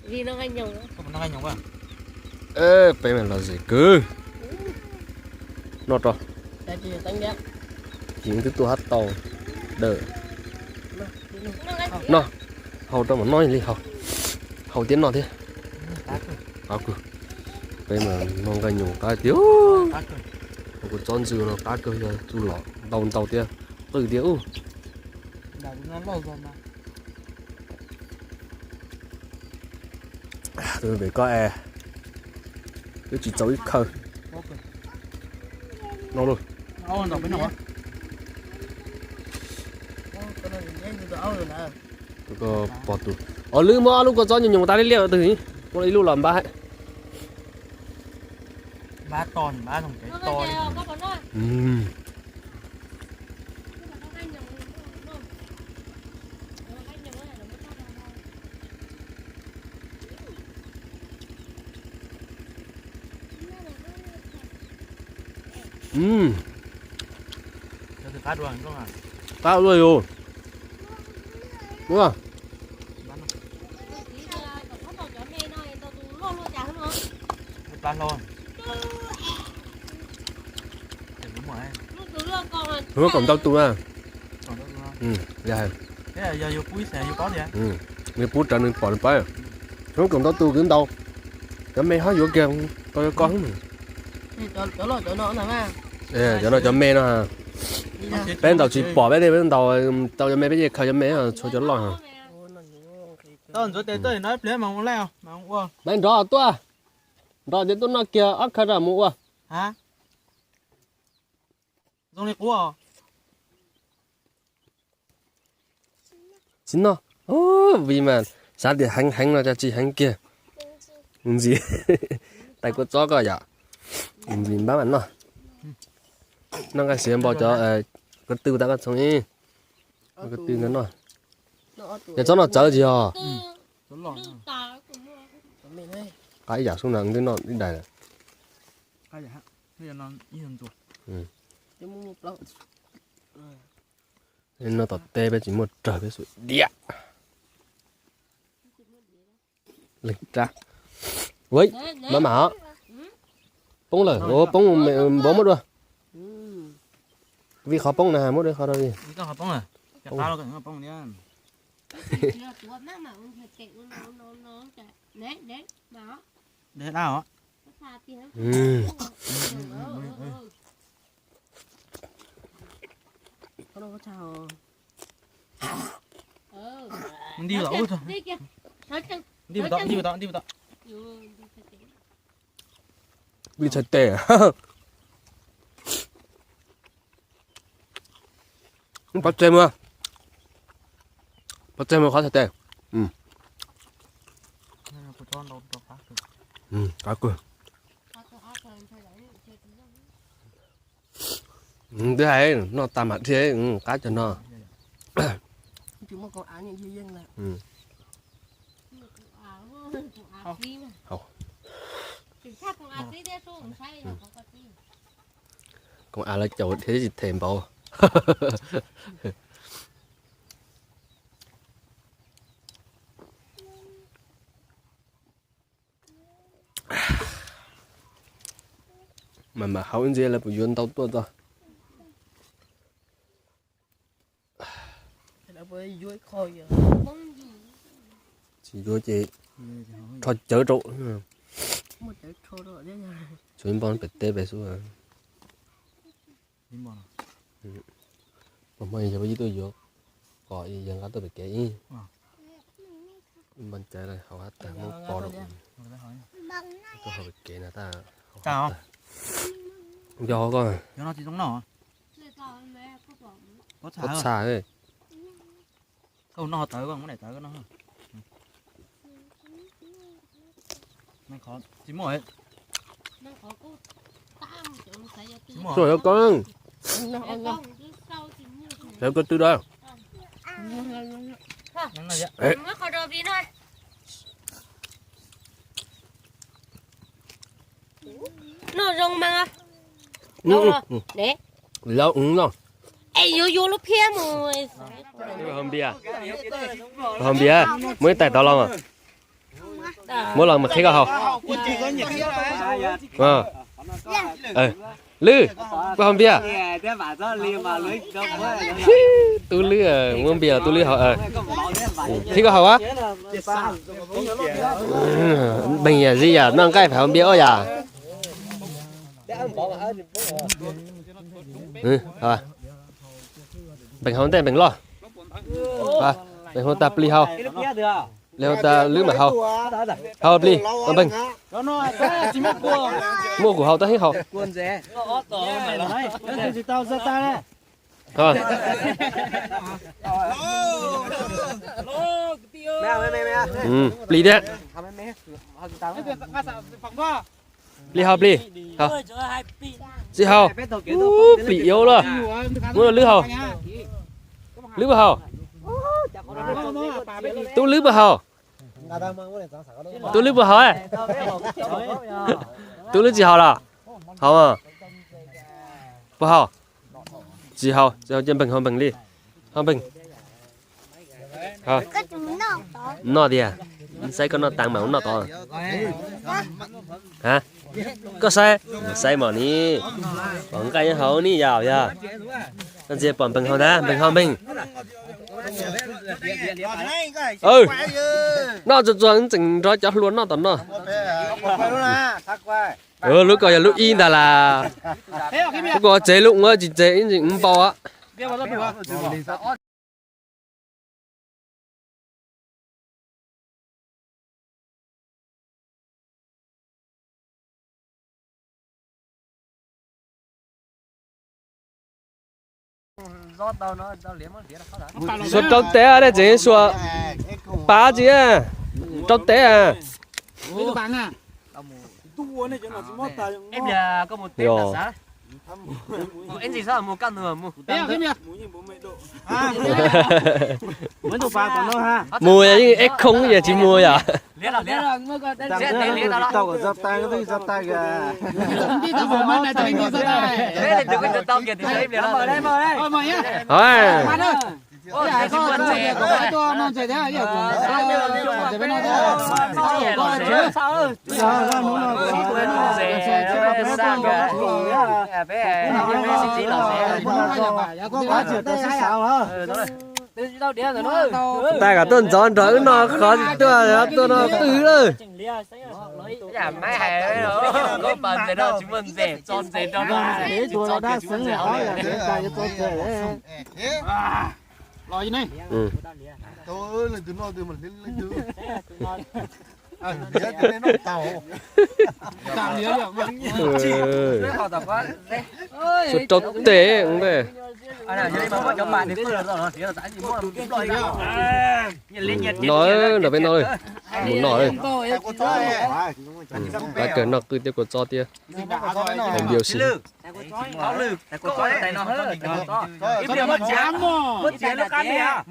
Vì nó ngay nhồng. Nó ngay nhồng à? Ê, bây giờ là gì cứ nó rồi Tại vì tăng giá. chuyện thứ tôi hát tàu đỡ nó hầu cho mà nói đi hầu tiếng nó thế cá cơ bây giờ nó cái nhung cá tiếu có chọn dừa nó cá cơ giờ chú lọ tàu tia từ tiếu tôi về coi cái chỉ cháu ít khơi nó luôn có bỏ tủ ở lư mà lúc có gió nhiều ta đi liệu từ con ấy lúc làm ba ba to thì ba thằng cái to Cái cá đuôi không à? tao rồi rồi đúng không? Bán luôn. Nó còn tao tu à? Dạ. Thế là giờ vô cuối xe vô có gì á? Người bút trận mình bỏ lên bay. Nó còn tao tu kiếm đâu? Cái mấy hóa vô kia coi con nữa. Chỗ nó mà. Cho nó cho mẹ nó hả? Bên tàu chỉ bỏ bên đây bên tàu cho mẹ bên gì khởi cho mẹ à cho lo hả? Tôi tôi nói lấy mà không leo mà không uống. Bên đó tua. Đó đến tôi nó kia ác khá là mua. Hả? Dùng này cũ à? Chính nó. Ô vì mà sáng thì hành nó cho chị hành kia. Gì? Tại có chó coi dạ. Gì bám ảnh nó. Nó cái xem bao cho cái tư ta cái xong đi. Cái tư ngắn nó. Để cho nó chở gì à? Cái giả xuống nắng thế nó đi đây này. Cái gì hả? Bây giờ nó như hình rồi. Nên nó tọt tê bên chỉ một trời với sự địa. Lịch ra. Với má mỏ. Bông lời, bông bố mất rồi. Vì khó bông này mất rồi khó đâu đi. Cái khó bông à? Chặt tao nó cần bông nhá. Để nào hả? Mình đi vào đâu thôi. Đi vào đó. Vì thật tệ à? Bắt chém mà. Bắt chém mà khó thật tệ. Cá cười. Thứ hai nó tạm hạt thế, cá cho nó. Chúng mà có áo những gì dân là. Còn ai lấy chậu thế gì thèm bao. Mà hậu gì là bùi tao tua rồi. Chỉ vô chị thôi chở trụ xuống bọn bệt tê về xuống à mà mày giờ bây giờ tôi vô gọi dân cá tôi bị kể mình chạy này hầu hết ta muốn bỏ được tôi hầu bị kể là ta Sao? do coi nó chỉ giống nọ có xa ấy không nó tới còn cái này tới cái nó mày khó chỉ mỗi rồi ơi con theo cái từ đó nó rong mà đấy lâu rồi ai vô lúc kia mà hôm bia mới tại tao lo mà mỗi lần mà khi có hậu lư có không bia tu lư muốn bia tu lư hậu khi có hậu á bình giờ gì à nâng cái phải không bia ơi à à bình không tên bình lo à bình không ta pli hậu leo ta lưới mà hậu hậu pli con bình mua của hậu ta hết hậu thôi pli đấy pli hậu pli hậu gì hậu pli yếu rồi mua lưới hậu lưới hậu tôi lưới hậu tôi lưới hậu ấy tôi lưới gì hậu là hậu à hậu gì hậu trên bình hậu bình đi hậu bình hả nó đi à sai con nó tăng mà nó to hả có sai mà ní bọn cái hậu ní giàu ya nó chỉ bọn bình hậu đó bình hậu bình nó cho chọn chỉnh cho luôn nó tận nó lúc coi lúc in là lúc coi chế lúc ngơi chỉ chế chỉ bao á số trâu té ở đây chỉ số ba gì à trâu té à em nhà có một tên là sao anh gì sao mua căn nữa mua mấy đồ ba còn nó ha mua cái ếch không giờ chỉ mua à lấy là mua cái lấy đó tao ở giáp tay cái giáp tay kìa lấy là được cái tao kìa thì em lấy mời đây mời nhá thôi ta cả tuần gió trời nó khó tôi nó tứ rồi mấy hải đó có phần thế đó chúng mình rẻ tròn rẻ cho nó chùa đã sướng rồi lo gì này tôi là từ nó từ mình lên từ lên nó tàu số trâu té cũng về nói là bên nói muốn nói cái cỡ nó cứ tiếp cuộc cho tia làm điều gì có tay nó hết mất tiền nó cắn đi à